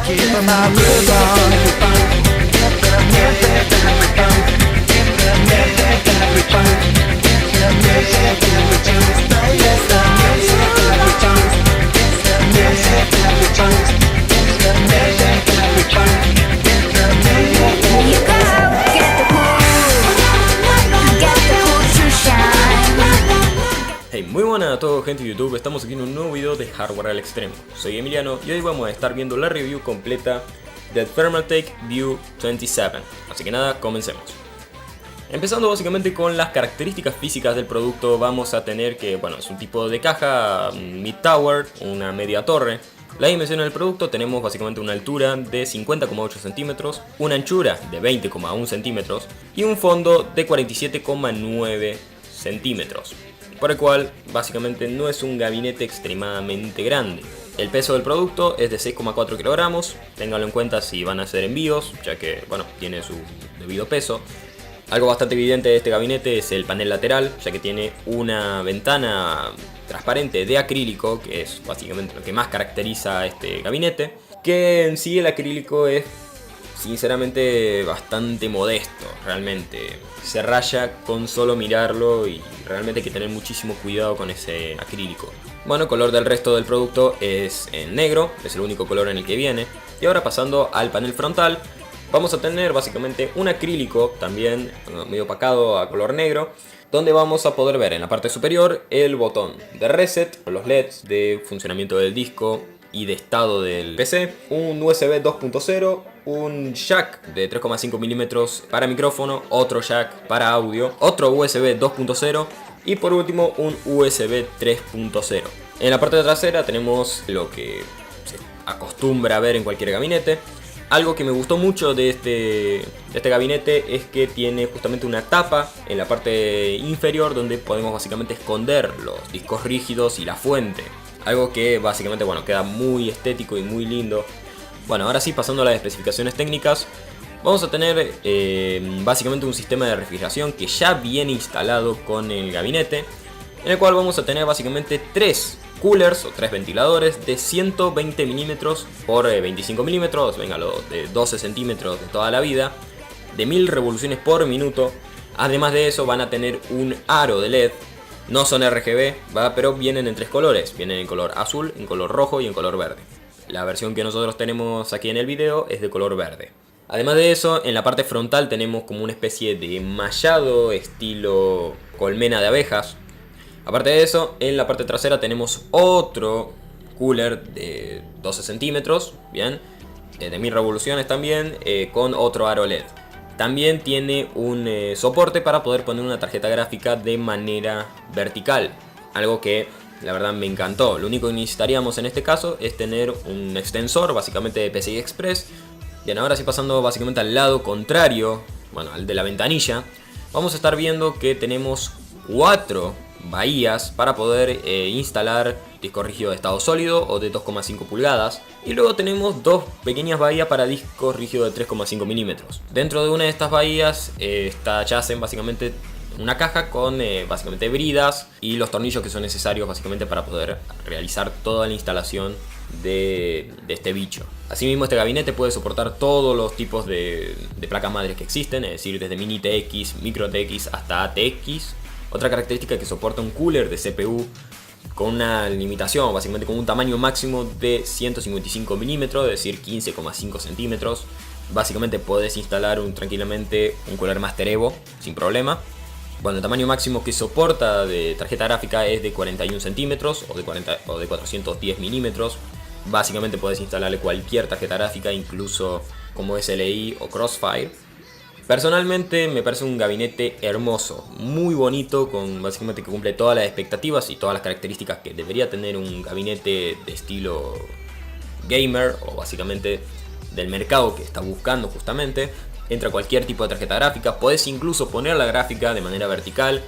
keeping my groove on. Hey, muy buenas a todos, gente de YouTube. Estamos aquí en un nuevo video de Hardware al Extremo. Soy Emiliano y hoy vamos a estar viendo la review completa del Thermaltake View 27. Así que nada, comencemos. Empezando básicamente con las características físicas del producto, vamos a tener que, bueno, es un tipo de caja mid-tower, una media torre. La dimensión del producto, tenemos básicamente una altura de 50,8 centímetros, una anchura de 20,1 centímetros y un fondo de 47,9 centímetros. Por el cual básicamente no es un gabinete extremadamente grande. El peso del producto es de 6,4 kilogramos, ténganlo en cuenta si van a hacer envíos, ya que bueno, tiene su debido peso. Algo bastante evidente de este gabinete es el panel lateral, ya que tiene una ventana transparente de acrílico, que es básicamente lo que más caracteriza a este gabinete. Que en sí el acrílico es sinceramente bastante modesto, realmente se raya con solo mirarlo y realmente hay que tener muchísimo cuidado con ese acrílico. Bueno, el color del resto del producto es en negro, es el único color en el que viene. Y ahora pasando al panel frontal, vamos a tener básicamente un acrílico también medio opacado a color negro, donde vamos a poder ver en la parte superior el botón de reset, los LEDs de funcionamiento del disco y de estado del PC, un USB 2.0, un jack de 3,5 milímetros para micrófono, otro jack para audio, otro USB 2.0 y por último un USB 3.0. En la parte trasera tenemos lo que se acostumbra a ver en cualquier gabinete. Algo que me gustó mucho de este gabinete es que tiene justamente una tapa en la parte inferior donde podemos básicamente esconder los discos rígidos y la fuente. Algo que básicamente, bueno, queda muy estético y muy lindo. Bueno, ahora sí, pasando a las especificaciones técnicas, vamos a tener básicamente un sistema de refrigeración que ya viene instalado con el gabinete, en el cual vamos a tener básicamente 3 coolers o 3 ventiladores de 120 milímetros por 25 milímetros, venga, lo de 12 centímetros de toda la vida, de 1000 revoluciones por minuto. Además de eso van a tener un aro de LED. No son RGB, ¿va? Pero vienen en 3 colores. Vienen en color azul, en color rojo y en color verde. La versión que nosotros tenemos aquí en el video es de color verde. Además de eso, en la parte frontal tenemos como una especie de mallado estilo colmena de abejas. Aparte de eso, en la parte trasera tenemos otro cooler de 12 centímetros, bien, de 1000 revoluciones también, con otro aro LED. También tiene un soporte para poder poner una tarjeta gráfica de manera vertical. Algo que la verdad me encantó. Lo único que necesitaríamos en este caso es tener un extensor básicamente de PCI Express. Bien, ahora sí pasando básicamente al lado contrario, bueno, al de la ventanilla, vamos a estar viendo que tenemos 4 bahías para poder instalar disco rígido de estado sólido o de 2,5 pulgadas. Y luego tenemos 2 pequeñas bahías para disco rígido de 3,5 milímetros. Dentro de una de estas bahías yacen básicamente una caja con básicamente bridas y los tornillos que son necesarios básicamente para poder realizar toda la instalación de este bicho. Asimismo, este gabinete puede soportar todos los tipos de placas madres que existen, es decir, desde Mini TX, Micro TX hasta ATX. Otra característica es que soporta un cooler de CPU con una limitación, básicamente con un tamaño máximo de 155 milímetros, es decir, 15,5 centímetros. Básicamente podés instalar tranquilamente un cooler Master Evo sin problema. Bueno, el tamaño máximo que soporta de tarjeta gráfica es de 41 centímetros o de 410 milímetros. Básicamente podés instalarle cualquier tarjeta gráfica, incluso como SLI o Crossfire. Personalmente me parece un gabinete hermoso, muy bonito, con básicamente que cumple todas las expectativas y todas las características que debería tener un gabinete de estilo gamer o básicamente del mercado que está buscando justamente. Entra cualquier tipo de tarjeta gráfica, podés incluso poner la gráfica de manera vertical,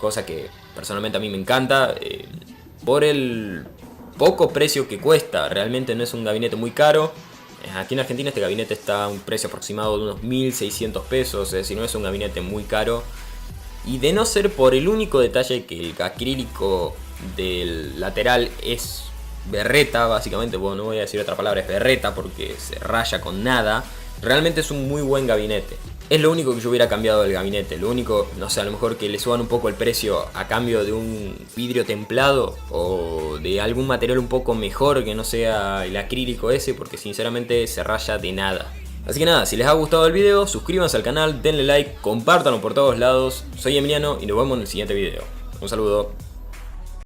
cosa que personalmente a mí me encanta. Por el poco precio que cuesta, realmente no es un gabinete muy caro. Aquí en Argentina este gabinete está a un precio aproximado de unos 1.600 pesos, es decir, no es un gabinete muy caro. Y de no ser por el único detalle que el acrílico del lateral es berreta básicamente, bueno, no voy a decir otra palabra, es berreta porque se raya con nada. Realmente es un muy buen gabinete. Es lo único que yo hubiera cambiado del gabinete. Lo único, no sé, a lo mejor que le suban un poco el precio a cambio de un vidrio templado o de algún material un poco mejor que no sea el acrílico ese, porque sinceramente se raya de nada. Así que nada, si les ha gustado el video, suscríbanse al canal, denle like, compártanlo por todos lados. Soy Emiliano y nos vemos en el siguiente video. Un saludo.